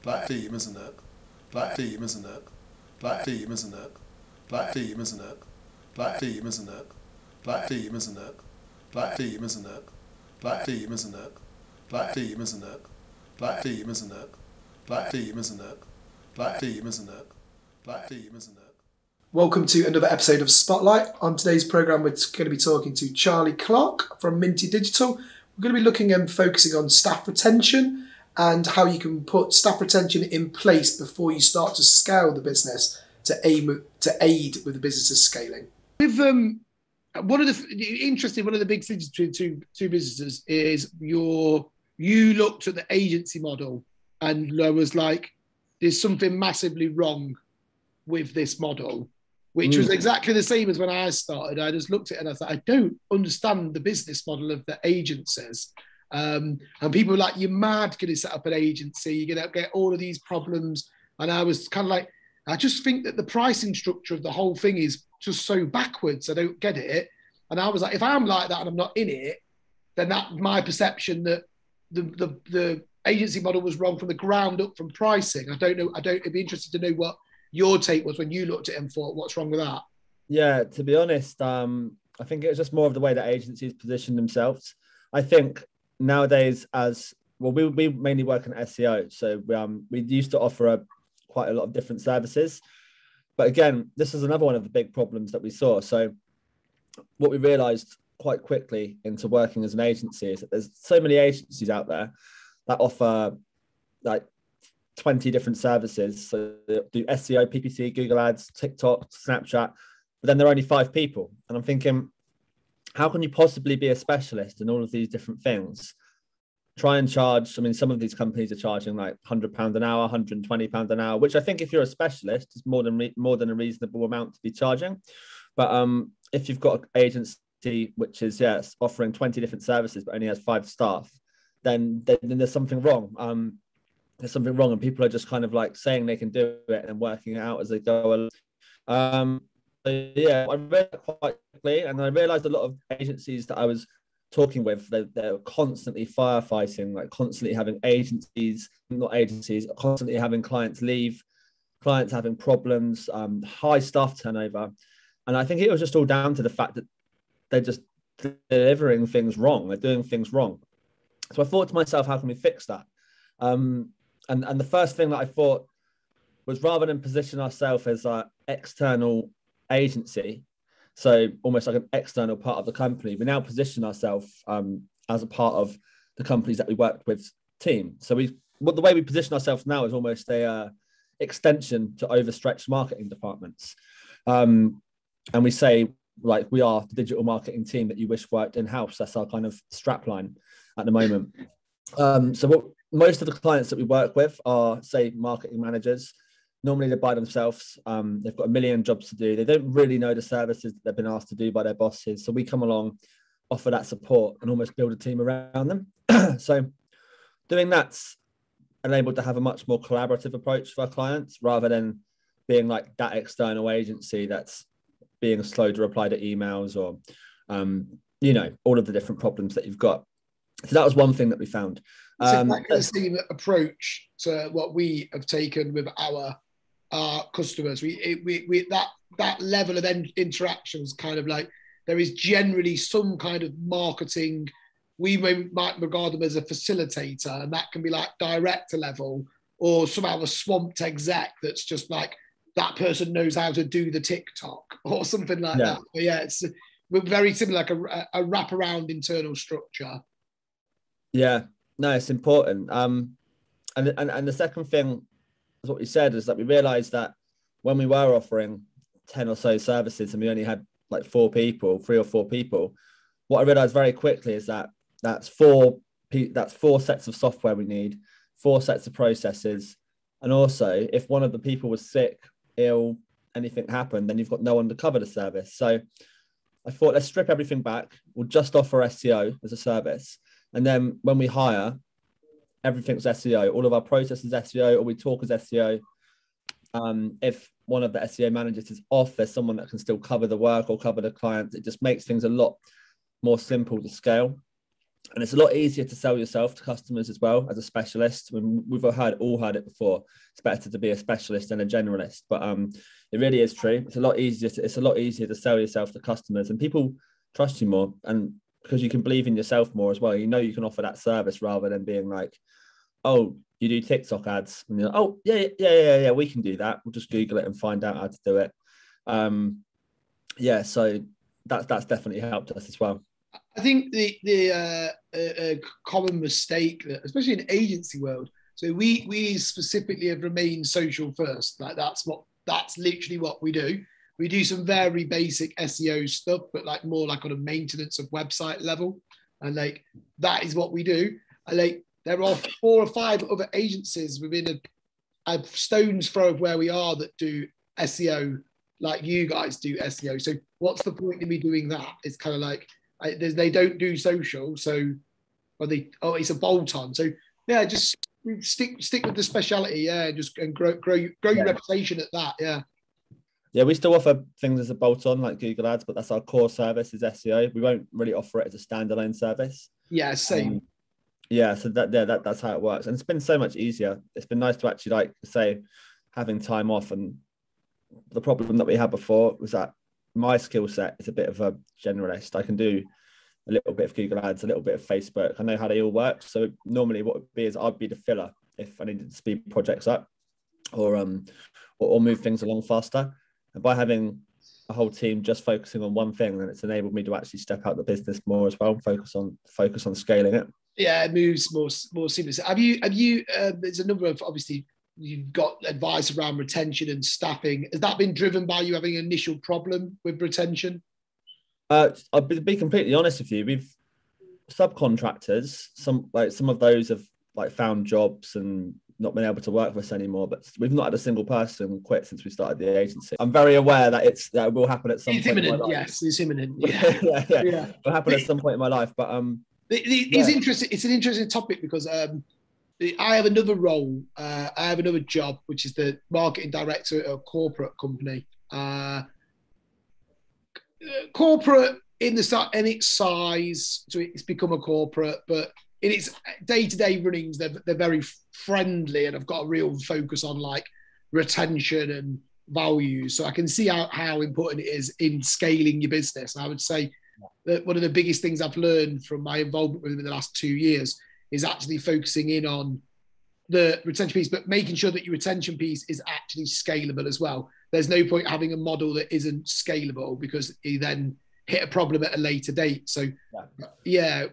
like team, isn't it? Like team, isn't it? Like team, isn't it? Like team, isn't it? Like team, isn't it? Like team, isn't it? Like team, isn't it? Like team, isn't it? Like team, isn't it? Like team, isn't it? Like team, isn't it? Like team, isn't it? Like team, isn't it? Welcome to another episode of Spotlight. On today's programme, we're going to be talking to Charlie Clark from Minty Digital. We're going to be looking and focusing on staff retention and how you can put staff retention in place before you start to scale the business to aid with the business's scaling. With one of the big things between two businesses is you looked at the agency model and there was like, there's something massively wrong with this model, which was exactly the same as when I started. I just looked at it and I thought, I don't understand the business model of the agencies. And people were like, you're mad going to set up an agency, you're going to get all of these problems. And I was kind of like, I just think that the pricing structure of the whole thing is just so backwards. I don't get it. And I was like, if I'm like that and I'm not in it, then that's my perception that the agency model was wrong from the ground up from pricing. I don't know. It'd be interested to know what your take was when you looked at it and thought, what's wrong with that? Yeah, to be honest, I think it was just more of the way that agencies position themselves. I think nowadays, as well, we mainly work in SEO, so we used to offer quite a lot of different services. But again, this is another one of the big problems that we saw. So what we realized quite quickly into working as an agency is that there's so many agencies out there that offer like 20 different services. So they do SEO, PPC, Google Ads, TikTok, Snapchat, but then there are only 5 people. And I'm thinking, how can you possibly be a specialist in all of these different things? Try and charge, I mean, some of these companies are charging like £100 an hour, £120 an hour, which I think if you're a specialist is more than a reasonable amount to be charging. But if you've got an agency which is, yes, offering 20 different services but only has 5 staff, then there's something wrong. There's something wrong, and people are just kind of like saying they can do it and working it out as they go along. So yeah, I read it quite quickly, and I realized a lot of agencies that I was talking with, they're constantly firefighting, like constantly having constantly having clients leave, clients having problems, high staff turnover. And I think it was just all down to the fact that they're just delivering things wrong. They're doing things wrong. So I thought to myself, how can we fix that? And the first thing that I thought was, rather than position ourselves as an external agency, so almost like an external part of the company, we now position ourselves as a part of the companies that we work with team. So the way we position ourselves now is almost a extension to overstretched marketing departments. And we say, like, we are the digital marketing team that you wish worked in-house. That's our kind of strapline at the moment. So most of the clients that we work with are, say, marketing managers. Normally they're by themselves. They've got a million jobs to do. They don't really know the services that they've been asked to do by their bosses. So we come along, offer that support and almost build a team around them. So doing that's enabled to have a much more collaborative approach for our clients, rather than being like that external agency that's being slow to reply to emails or, all of the different problems that you've got. So that was one thing that we found. It's exactly the same approach to what we have taken with our customers. We that level of interactions, kind of like, there is generally some kind of marketing. We might regard them as a facilitator, and that can be like director level, or somehow a swamped exec that's just like, that person knows how to do the TikTok or something like that. But yeah, we're very similar, like a wraparound internal structure. Yeah, no, it's important. And the second thing is what we said, is that we realized that when we were offering 10 or so services and we only had like 3 or 4 people, what I realized very quickly is that that's 4 sets of software we need, 4 sets of processes. And also, if one of the people was sick, ill, anything happened, then you've got no one to cover the service. So I thought, let's strip everything back. We'll just offer SEO as a service. And then when we hire, everything's SEO. All of our processes SEO, or we talk as SEO. If one of the SEO managers is off, there's someone that can still cover the work or cover the clients. It just makes things a lot more simple to scale. And it's a lot easier to sell yourself to customers as well as a specialist. When we've all heard it before, it's better to be a specialist than a generalist. But it really is true. It's a lot easier to sell yourself to customers, and people trust you more. And because you can believe in yourself more as well, you know you can offer that service rather than being like, oh, you do TikTok ads, and you're like, oh yeah, we can do that. We'll just Google it and find out how to do it. So that's definitely helped us as well. I think the common mistake, that, especially in agency world, so we specifically have remained social first. Like that's literally what we do. We do some very basic SEO stuff, but like more like on a maintenance of website level, and like that is what we do. And like there are 4 or 5 other agencies within a stone's throw of where we are that do SEO like you guys do SEO. So what's the point in me doing that? It's kind of like they don't do social, so it's a bolt on. So yeah, just stick with the speciality, and grow your reputation at that. Yeah, we still offer things as a bolt on like Google Ads, but that's our core service is SEO. We won't really offer it as a standalone service. Yeah, same. So that's how it works, and it's been so much easier. It's been nice to actually like say having time off, and the problem that we had before was that my skill set is a bit of a generalist. I can do a little bit of Google Ads, a little bit of Facebook. I know how they all work. So normally what would be is I'd be the filler if I needed to speed projects up or move things along faster. And by having a whole team just focusing on one thing, then it's enabled me to actually step out the business more as well, focus on scaling it. Yeah, it moves more seamlessly. Have you there's a number of, obviously you've got advice around retention and staffing. Has that been driven by you having an initial problem with retention? I'll be completely honest with you. We've subcontractors, some of those have like found jobs and not been able to work with us anymore, but we've not had a single person quit since we started the agency. I'm very aware that it will happen at some point. It's imminent. Yes, it's imminent. Yeah. It will happen at some point in my life. But it's interesting. It's an interesting topic because I have another role. I have another job, which is the marketing director at a corporate company. Corporate in its size, so it's become a corporate, but in its day-to-day runnings, they're very friendly, and I've got a real focus on like retention and values. So I can see how important it is in scaling your business. And I would say that one of the biggest things I've learned from my involvement with them in the last 2 years is actually focusing in on the retention piece, but making sure that your retention piece is actually scalable as well. There's no point having a model that isn't scalable because you then hit a problem at a later date. So yeah.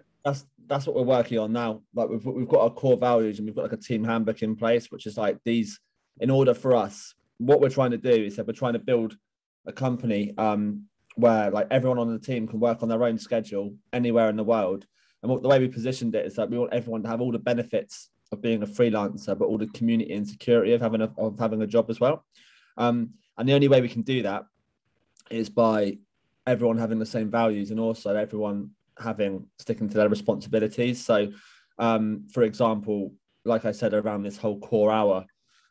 That's what we're working on now. Like we've got our core values and we've got like a team handbook in place, which is like these, in order for us, what we're trying to do is that we're trying to build a company where like everyone on the team can work on their own schedule anywhere in the world. And the way we positioned it is that we want everyone to have all the benefits of being a freelancer, but all the community and security of having a job as well. And the only way we can do that is by everyone having the same values and also everyone sticking to their responsibilities. So, for example, like I said, around this whole core hour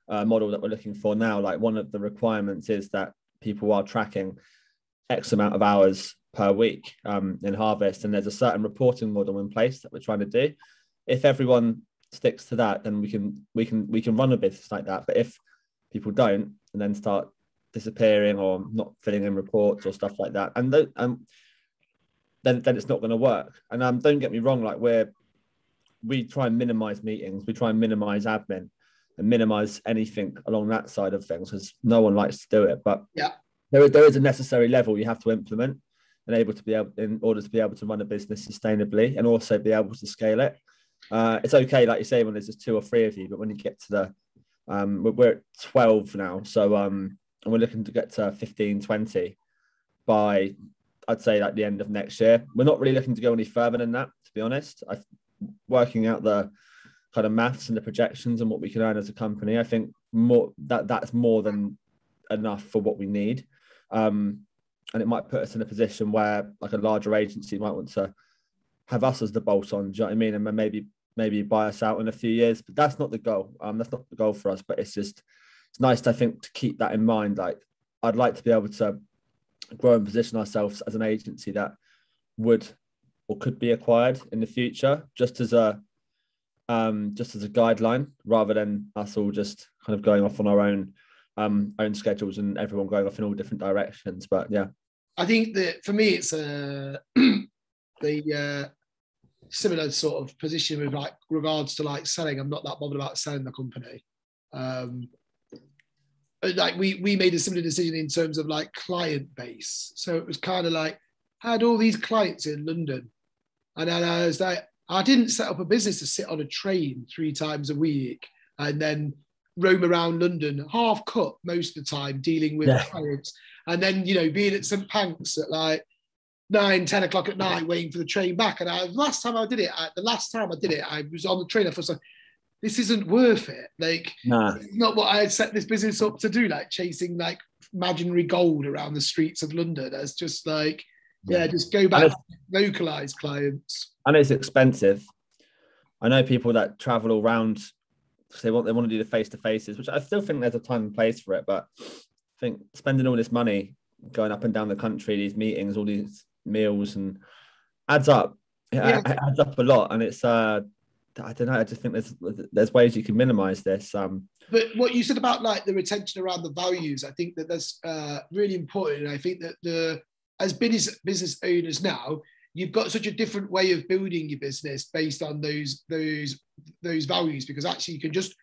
model that we're looking for now, like one of the requirements is that people are tracking X amount of hours per week in Harvest, and there's a certain reporting model in place that we're trying to do. If everyone sticks to that, then we can run a business like that. But if people don't and then start disappearing or not filling in reports or stuff like that, and then it's not going to work. And don't get me wrong, like we try and minimize meetings, we try and minimize admin and minimize anything along that side of things because no one likes to do it. But there is a necessary level you have to implement in order to be able to run a business sustainably and also be able to scale it. It's okay, like you say, when there's just 2 or 3 of you, but when you get to we're at 12 now, so and we're looking to get to 15, 20 by, I'd say, like the end of next year. We're not really looking to go any further than that, to be honest. Working out the kind of maths and the projections and what we can earn as a company, I think that's more than enough for what we need. And it might put us in a position where like a larger agency might want to have us as the bolt on, do you know what I mean? And maybe buy us out in a few years, but that's not the goal. That's not the goal for us, but it's nice, I think, to keep that in mind. Like I'd like to be able to grow and position ourselves as an agency that would or could be acquired in the future, just as a guideline, rather than us all just kind of going off on our own schedules and everyone going off in all different directions. But yeah, I think that for me, it's the similar sort of position with like regards to like selling. I'm not that bothered about selling the company. Like we made a similar decision in terms of like client base. So it was kind of like I had all these clients in London, and then I was like, I didn't set up a business to sit on a train 3 times a week and then roam around London half cut most of the time dealing with clients, and then being at St Pancras at like 9-10 o'clock at night waiting for the train back. And the last time I did it, I was on the train. I was like, this isn't worth it. Like, it's not what I had set this business up to do, like chasing like imaginary gold around the streets of London. It's just like, just go back, localize clients. And it's expensive. I know people that travel all around because they want to do the face-to-faces, which I still think there's a time and place for it. But I think spending all this money going up and down the country, these meetings, all these meals, and adds up. It adds up a lot. And it's I don't know. I just think there's ways you can minimize this. But what you said about like the retention around the values, I think that that's really important. And I think that as business owners now, you've got such a different way of building your business based on those values, because actually you can just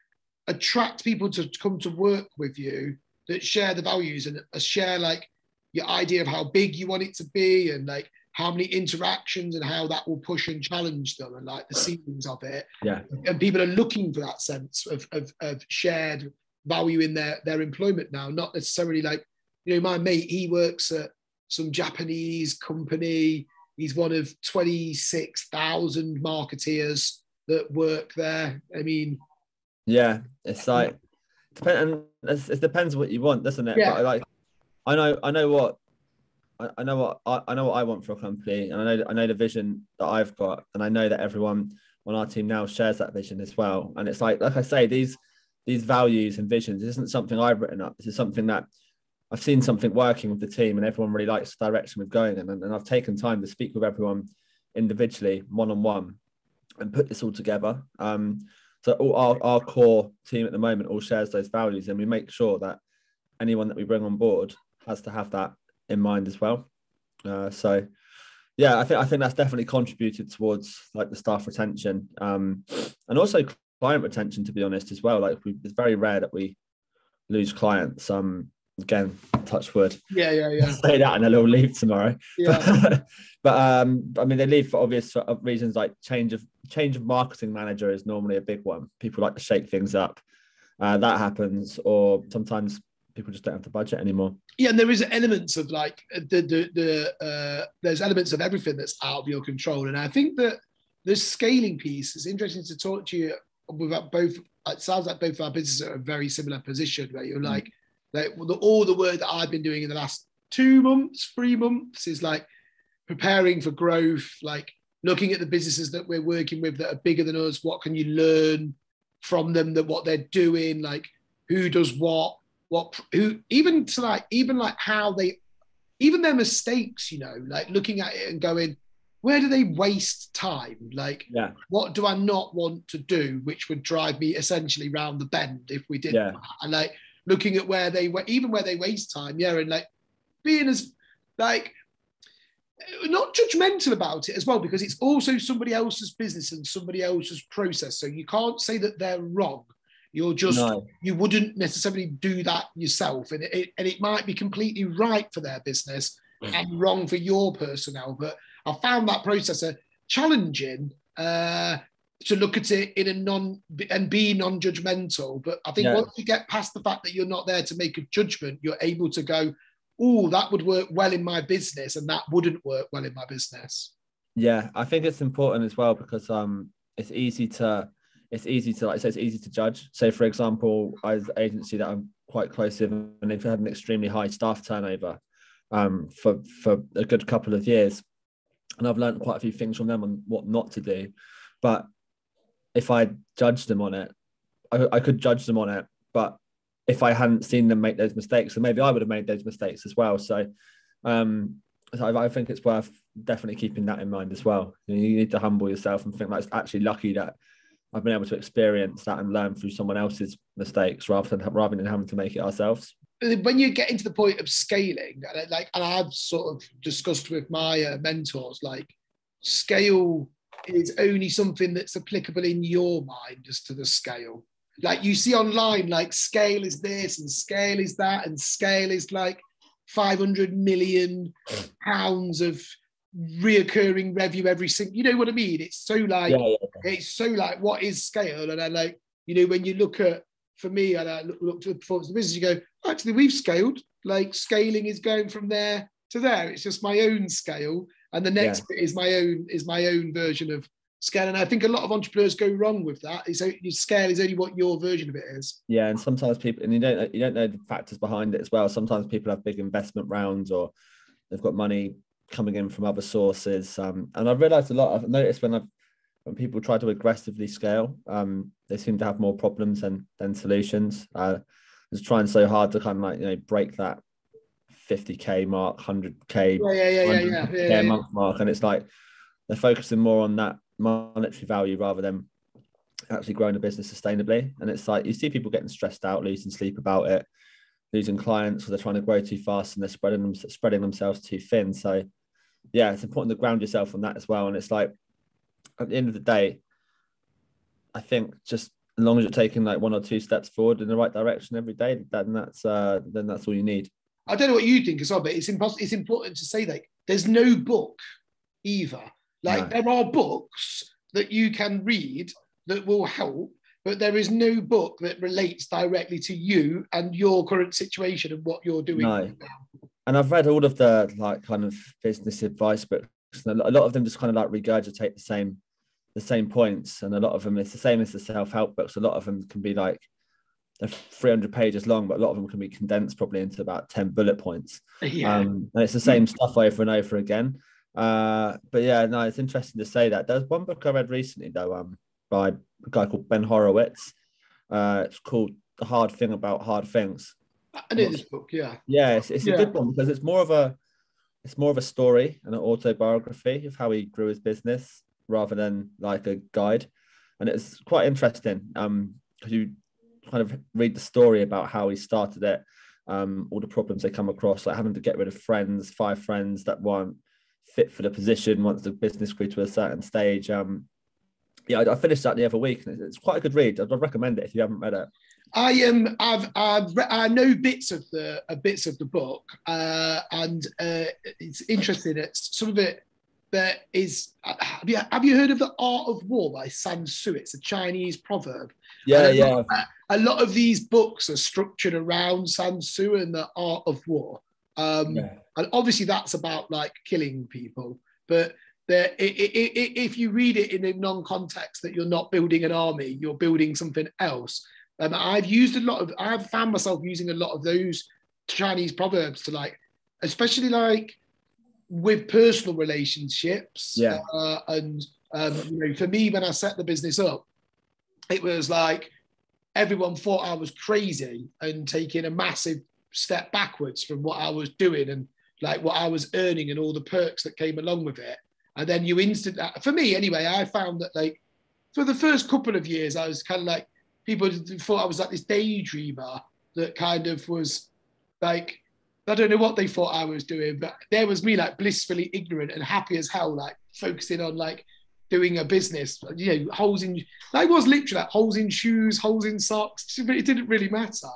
attract people to come to work with you that share the values and share like your idea of how big you want it to be and like how many interactions and how that will push and challenge them and like the ceilings of it. Yeah. And people are looking for that sense of shared value in their employment now, not necessarily like, my mate, he works at some Japanese company. He's one of 26,000 marketeers that work there. I mean, yeah, it's like, it depends what you want, doesn't it? Yeah. But like, I know what I want for a company, and I know the vision that I've got, and I know that everyone on our team now shares that vision as well. And it's like I say, these values and visions, this isn't something I've written up. This is something that I've seen something working with the team, and everyone really likes the direction we're going in. And I've taken time to speak with everyone individually, one-on-one, and put this all together. So all our core team at the moment all shares those values, and we make sure that anyone that we bring on board has to have that in mind as well. So yeah, I think that's definitely contributed towards like the staff retention, and also client retention, to be honest, as well. Like it's very rare that we lose clients. Again, touch wood. Yeah. Say that and they'll leave tomorrow. Yeah. But I mean, they leave for obvious reasons, like change of marketing manager is normally a big one. People like to shake things up. That happens, or sometimes people just don't have the budget anymore. Yeah, and there is elements of like there's elements of everything that's out of your control. And I think that the scaling piece is interesting to talk to you about both. It sounds like both of our businesses are in a very similar position where you're like all the work that I've been doing in the last 3 months is like preparing for growth, like looking at the businesses that we're working with that are bigger than us. What can you learn from them, that what they're doing, like who does what, who, even how they, even their mistakes, like looking at it and going, where do they waste time? Like, what do I not want to do, which would drive me essentially round the bend if we did that? And like looking at where they waste time, and like being as like not judgmental about it as well, because it's also somebody else's business and somebody else's process. So you can't say that they're wrong. You're just, you wouldn't necessarily do that yourself. And it might be completely right for their business and wrong for your personnel. But I found that process challenging to look at it and be non-judgmental. But I think once you get past the fact that you're not there to make a judgment, you're able to go, oh, that would work well in my business and that wouldn't work well in my business. Yeah, I think it's important as well because it's easy to like say, it's easy to judge. So for example, as an agency that I'm quite close with, and they've had an extremely high staff turnover for a good couple of years, and I've learned quite a few things from them on what not to do. But if I judged them on it, I could judge them on it, but if I hadn't seen them make those mistakes, then maybe I would have made those mistakes as well. So I think it's worth definitely keeping that in mind as well. You need to humble yourself and think like, it's actually lucky that I've been able to experience that and learn through someone else's mistakes rather than having to make it ourselves. When you get into the point of scaling, and I've sort of discussed with my mentors, like scale is only something that's applicable in your mind as to the scale. Like you see online, like scale is this and scale is that, and scale is like 500 million pounds of reoccurring revenue every single, you know what I mean? It's so like, it's so like, what is scale? And I like, you know, when you look at, for me, and I look to the performance of the business, you go, actually, we've scaled. Like scaling is going from there to there. It's just my own scale, and the next bit is my own version of scale. And I think a lot of entrepreneurs go wrong with that. It's your scale is only what your version of it is. Yeah, and sometimes people, and you don't know the factors behind it as well. Sometimes people have big investment rounds, or they've got money coming in from other sources. And I've realised a lot. I've noticed when people try to aggressively scale, they seem to have more problems than solutions. Just trying so hard to kind of like, you know, break that 50k mark, 100k, 100k a month mark, and it's like they're focusing more on that monetary value rather than actually growing a business sustainably. And it's like you see people getting stressed out, losing sleep about it, losing clients, or they're trying to grow too fast and they're spreading themselves too thin. So yeah, it's important to ground yourself on that as well. And it's like, at the end of the day, I think just as long as you're taking like 1 or 2 steps forward in the right direction every day, then that's all you need. I don't know what you think as well, but it's important to say that there's no book either. Like there are books that you can read that will help, but there is no book that relates directly to you and your current situation and what you're doing. No. And I've read all of the like kind of business advice books. A lot of them just kind of like regurgitate the same points, and a lot of them it's the same as the self-help books. A lot of them can be like they're 300 pages long, but a lot of them can be condensed probably into about 10 bullet points. And it's the same stuff over and over again. But yeah, no, it's interesting to say that. There's one book I read recently though, by a guy called Ben Horowitz. It's called The Hard Thing About Hard Things. I know this book, yeah. Yeah, it's a good one because it's more of a story and an autobiography of how he grew his business rather than like a guide. And it's quite interesting because you kind of read the story about how he started it, all the problems they come across, like having to get rid of 5 friends that weren't fit for the position once the business grew to a certain stage. I finished that the other week, and it's quite a good read. I'd recommend it if you haven't read it. I know bits of the book, and it's interesting. It's some of it that is. Have you heard of The Art of War by Sun Tzu? It's a Chinese proverb. Yeah. A lot of these books are structured around Sun Tzu and the art of war. And obviously that's about like killing people, but if you read it in a non-context that you're not building an army, you're building something else. I've found myself using a lot of those Chinese proverbs to like, especially like with personal relationships. And you know, for me, when I set the business up, it was like everyone thought I was crazy and taking a massive step backwards from what I was doing and like what I was earning and all the perks that came along with it. And then for me anyway, I found that like for the first couple of years, I was kind of like, people thought I was like this daydreamer that kind of was like, I don't know what they thought I was doing, but there was me like blissfully ignorant and happy as hell, like focusing on like doing a business, you know, holes in shoes, holes in socks, but it didn't really matter.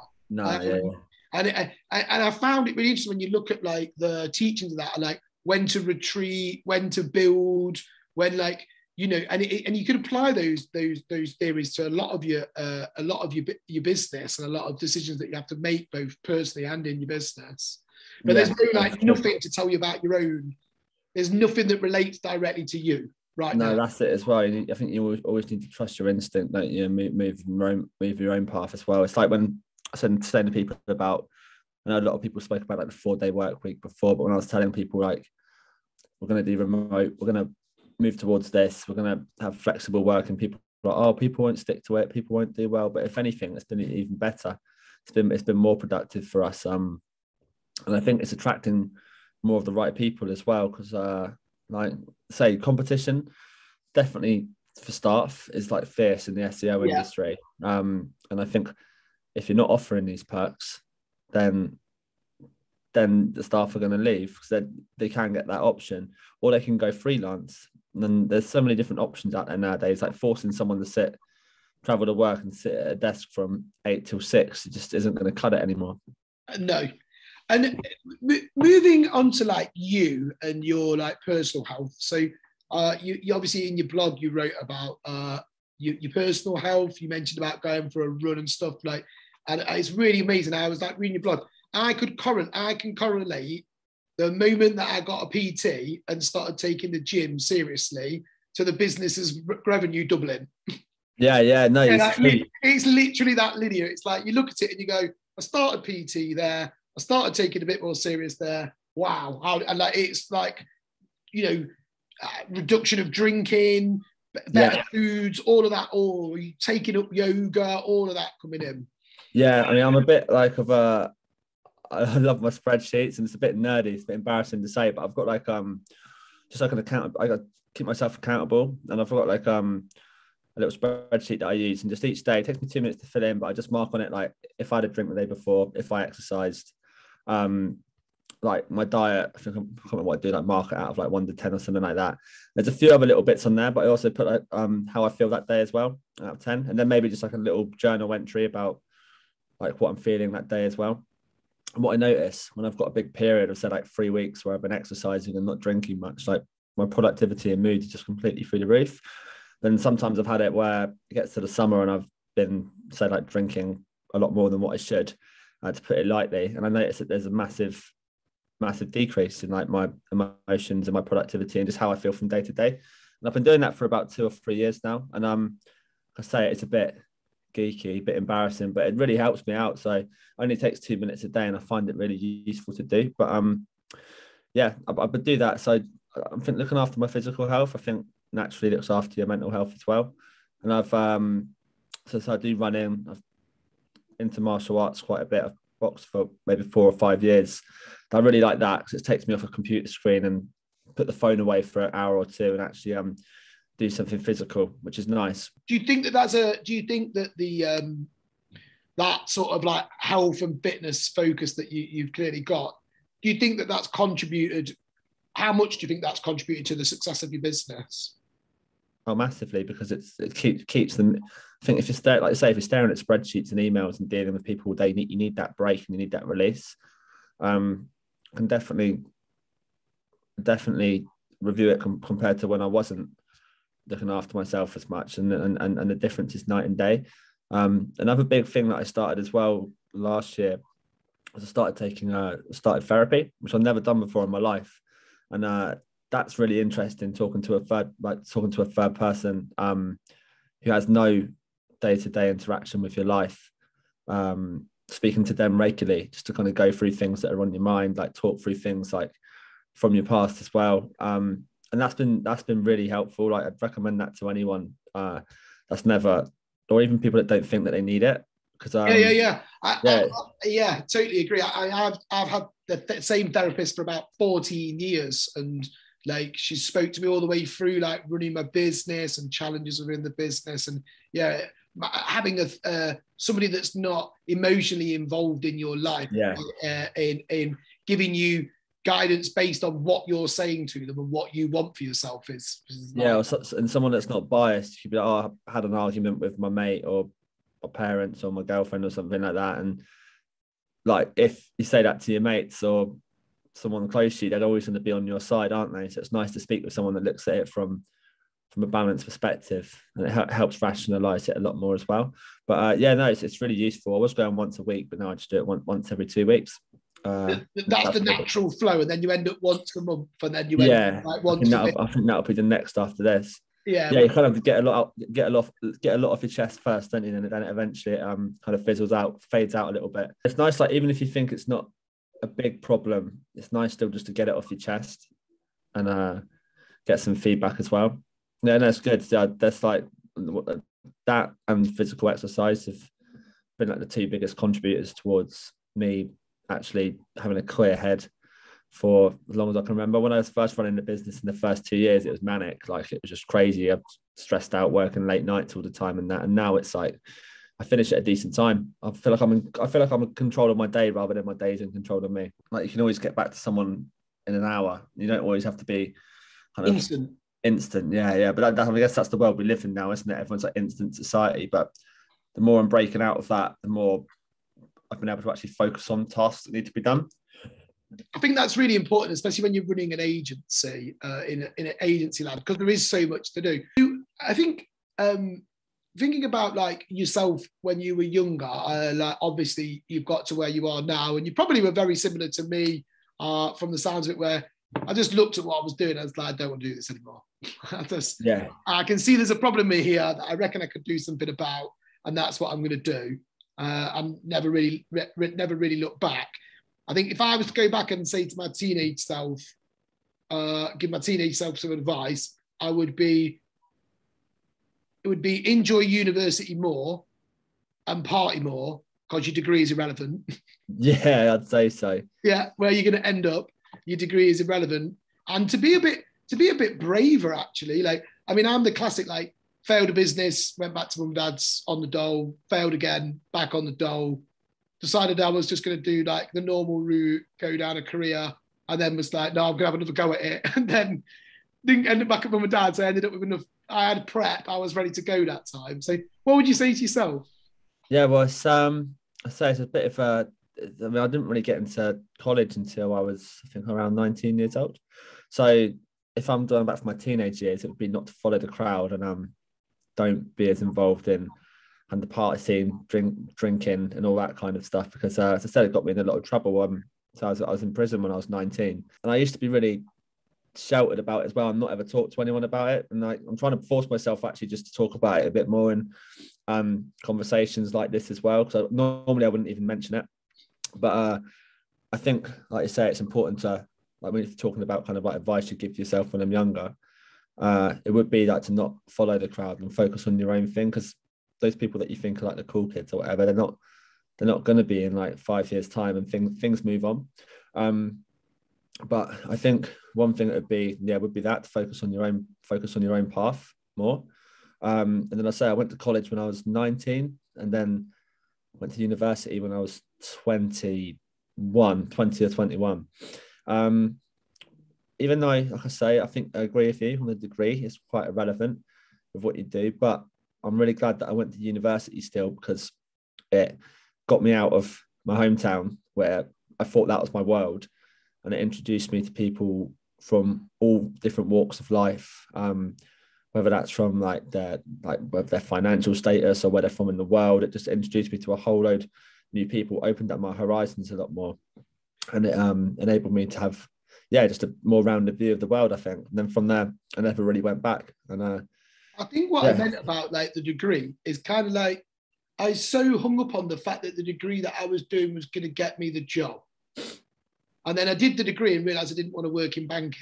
And I found it really interesting when you look at like the teachings of that, like when to retreat, when to build, when like, you know, and you can apply those theories to a lot of your business and a lot of decisions that you have to make both personally and in your business. But there's nothing to tell you about your own. There's nothing that relates directly to you right now. No, that's it as well. I think you always need to trust your instinct, don't you? Move your own path as well. It's like when I said to people about, I know a lot of people spoke about like the 4-day work week before, but when I was telling people like, we're going to do remote, we're going to move towards this, we're going to have flexible work, and people are like, oh, people won't stick to it, people won't do well. But if anything, it's been even better. It's been more productive for us. And I think it's attracting more of the right people as well. Because like say competition definitely for staff is like fierce in the SEO industry. And I think if you're not offering these perks, then the staff are going to leave because they can get that option, or they can go freelance. And then there's so many different options out there nowadays, like forcing someone to travel to work and sit at a desk from 8 till 6. It just isn't going to cut it anymore. No. And moving on to like you and your like personal health. So you obviously in your blog, you wrote about your personal health. You mentioned about going for a run and stuff like, and it's really amazing. I was like reading your blog. I can correlate the moment that I got a PT and started taking the gym seriously to the business's revenue doubling. Yeah, no, it's literally that linear. It's like you look at it and you go, I started PT there. I started taking a bit more serious there. Wow. And like, it's like, you know, reduction of drinking, better foods, all of that, or you taking up yoga, all of that coming in. Yeah, I mean, I'm a bit like I love my spreadsheets, and it's a bit nerdy. It's a bit embarrassing to say, but I've got like just like an account. I got to keep myself accountable, and I've got like a little spreadsheet that I use, and just each day it takes me 2 minutes to fill in, but I just mark on it like if I had a drink the day before, if I exercised, like my diet. I can't remember what I do, like mark it out of like 1 to 10 or something like that. There's a few other little bits on there, but I also put like how I feel that day as well out of 10, and then maybe just like a little journal entry about like what I'm feeling that day as well. And what I notice when I've got a big period of say like 3 weeks where I've been exercising and not drinking much, like my productivity and mood is just completely through the roof. Then sometimes I've had it where it gets to the summer and I've been say like drinking a lot more than what I should, to put it lightly. And I notice that there's a massive decrease in like my emotions and my productivity and just how I feel from day to day. And I've been doing that for about 2 or 3 years now. And I say it's a bit geeky, a bit embarrassing, but it really helps me out. So it only takes 2 minutes a day and I find it really useful to do. But yeah, I would do that. So I think looking after my physical health, I think naturally looks after your mental health as well. And I've so I do running. I've into martial arts quite a bit. I've boxed for maybe 4 or 5 years. I really like that because it takes me off a computer screen and put the phone away for an hour or two and actually do something physical, which is nice. Do you think that the that sort of like health and fitness focus that you've clearly got, do you think that that's contributed? How much do you think that's contributed to the success of your business? Oh, massively, because it keeps them. I think if you're staring at spreadsheets and emails and dealing with people all day, you need that break and you need that release. Can definitely review it compared to when I wasn't looking after myself as much, and the difference is night and day. Another big thing that I started as well last year was I started therapy, which I've never done before in my life, and that's really interesting. Talking to a third person who has no day-to-day interaction with your life, speaking to them regularly, just to kind of go through things that are on your mind, like talk through things like from your past as well. And that's been really helpful. Like I'd recommend that to anyone that's never, or even people that don't think that they need it. Because I totally agree. I've had the same therapist for about 14 years, and like she spoke to me all the way through like running my business and challenges within the business, and having somebody that's not emotionally involved in your life, in giving you guidance based on what you're saying to them and what you want for yourself is and someone that's not biased. You'd be like, oh, I had an argument with my mate or my parents or my girlfriend or something like that, and like if you say that to your mates or someone close to you, they're always going to be on your side, aren't they? So it's nice to speak with someone that looks at it from a balanced perspective, and it helps rationalize it a lot more as well. But it's really useful. I was going once a week, but now I just do it once every 2 weeks. That's the natural flow, and then you end up once a month, and then you end up like once. I think that'll be the next after this. You kind of get a lot off your chest first, don't you? And then eventually it kind of fades out a little bit. It's nice, like even if you think it's not a big problem, it's nice still just to get it off your chest and get some feedback as well. Yeah, that's good. That's like that and physical exercise have been like the 2 biggest contributors towards me actually having a clear head for as long as I can remember. When I was first running the business in the first 2 years, it was manic. Like, it was just crazy. I was stressed out, working late nights all the time and that. And now it's like I finish at a decent time. I feel like I'm in control of my day rather than my day's in control of me. Like, you can always get back to someone in an hour. You don't always have to be kind of instant. Yeah. But I guess that's the world we live in now, isn't it? Everyone's like instant society. But the more I'm breaking out of that, the more I've been able to actually focus on tasks that need to be done. I think that's really important, especially when you're running an agency in an agency lab, because there is so much to do. I think thinking about like yourself when you were younger, like obviously you've got to where you are now, and you probably were very similar to me from the sounds of it, where I just looked at what I was doing. I was like, I don't want to do this anymore. I can see there's a problem here that I reckon I could do something about, and that's what I'm going to do. And never really look back. I think if I was to go back and say to my teenage self, give my teenage self some advice, it would be enjoy university more and party more, because your degree is irrelevant. Yeah, I'd say so. Yeah, where you're going to end up, your degree is irrelevant. And to be a bit braver, actually. Like, I mean, I'm the classic, like, failed a business, went back to mum and dad's on the dole, failed again, back on the dole, decided I was just going to do like the normal route, go down a career, and then was like, no, I'm going to have another go at it. And then didn't end up back at mum and dad's. I ended up with enough, I had prep, I was ready to go that time. So what would you say to yourself? Yeah, well, I say it's a bit of a, I mean, I didn't really get into college until I was, I think, around 19 years old. So if I'm going back for my teenage years, it would be not to follow the crowd and don't be as involved in and the party scene, drinking and all that kind of stuff, because as I said, it got me in a lot of trouble. So I was in prison when I was 19, and I used to be really sheltered about it as well. I'm not ever talked to anyone about it, and I'm trying to force myself actually just to talk about it a bit more in conversations like this as well, because normally I wouldn't even mention it. But I think, like you say, it's important to, like, when you're talking about kind of like advice you give yourself when I'm younger, it would be like to not follow the crowd and focus on your own thing, because those people that you think are like the cool kids or whatever, they're not going to be in like 5 years time, and things move on. But I think one thing would be that to focus on your own path more. And then I went to college when I was 19, and then went to university when I was 20 or 21. Even though, like I say, I think I agree with you on the degree, it's quite irrelevant with what you do, but I'm really glad that I went to university still, because it got me out of my hometown where I thought that was my world, and it introduced me to people from all different walks of life, whether that's from whether their financial status or where they're from in the world. It just introduced me to a whole load of new people, opened up my horizons a lot more, and it enabled me to have just a more rounded view of the world, I think. And then from there, I never really went back. And I think what I meant about like the degree is kind of like, I so hung up on the fact that the degree that I was doing was going to get me the job. And then I did the degree and realized I didn't want to work in banking.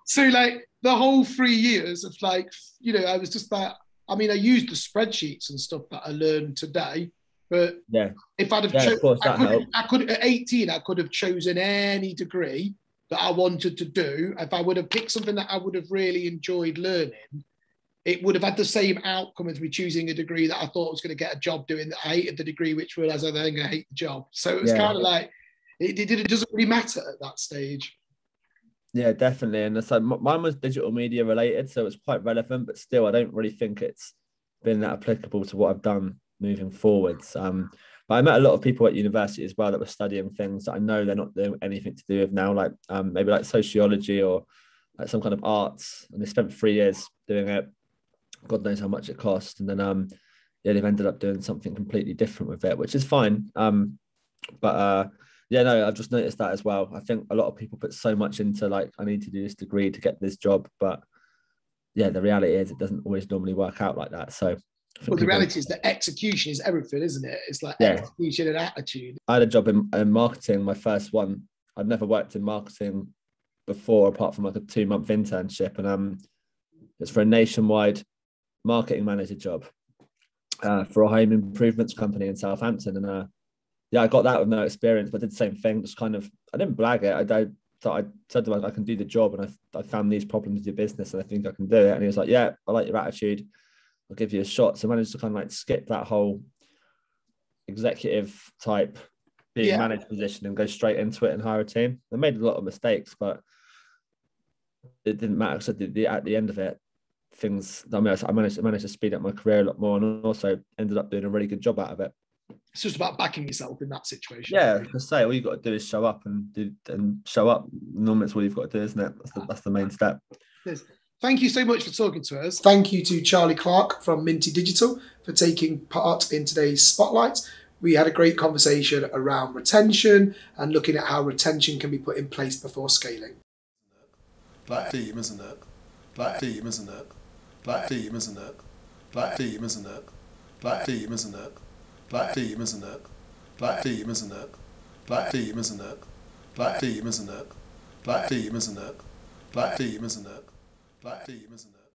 So like the whole 3 years of like, I was just like, I mean, I used the spreadsheets and stuff that I learned today, but if I'd have chosen, I could at 18, I could have chosen any degree that I wanted to do. If I would have picked something that I would have really enjoyed learning, it would have had the same outcome as me choosing a degree that I thought I was going to get a job doing, that I hated the degree, which realized I was going to hate the job. So it was kind of like, it doesn't really matter at that stage. Yeah, definitely. And so mine was digital media related, so it's quite relevant, but still, I don't really think it's been that applicable to what I've done moving forwards. But I met a lot of people at university as well that were studying things that I know they're not doing anything to do with now, like maybe like sociology or like some kind of arts, and they spent 3 years doing it. God knows how much it cost, and then they've ended up doing something completely different with it, which is fine. I've just noticed that as well. I think a lot of people put so much into like, I need to do this degree to get this job, but the reality is it doesn't always normally work out like that. So the reality is that execution is everything, isn't it? It's like execution and attitude. I had a job in marketing, my first one. I'd never worked in marketing before, apart from like a 2-month internship, and it's for a nationwide marketing manager job for a home improvements company in Southampton. And yeah, I got that with no experience, but did the same thing. Just kind of, I didn't blag it. I said to him, I can do the job, and I found these problems with your business, and I think I can do it. And he was like, yeah, I like your attitude. I'll give you a shot. So I managed to kind of like skip that whole executive type being managed position and go straight into it and hire a team. I made a lot of mistakes, but it didn't matter. So at the end of it, I managed to speed up my career a lot more, and also ended up doing a really good job out of it. It's just about backing yourself in that situation. Yeah, I say all you've got to do is show up and show up. Normally, it's all you've got to do, isn't it? That's the main step. Yes. Thank you so much for talking to us. Thank you to Charlie Clark from Minty Digital for taking part in today's Spotlight. We had a great conversation around retention and looking at how retention can be put in place before scaling. Like team, isn't it? Like team, isn't it? Like team, isn't it? Like team, isn't it? Like team, isn't it? Like team, isn't it? Like team, isn't it? Like team, isn't it? Like team, isn't it? Like team, isn't it? Like team, isn't it? Like team, isn't it?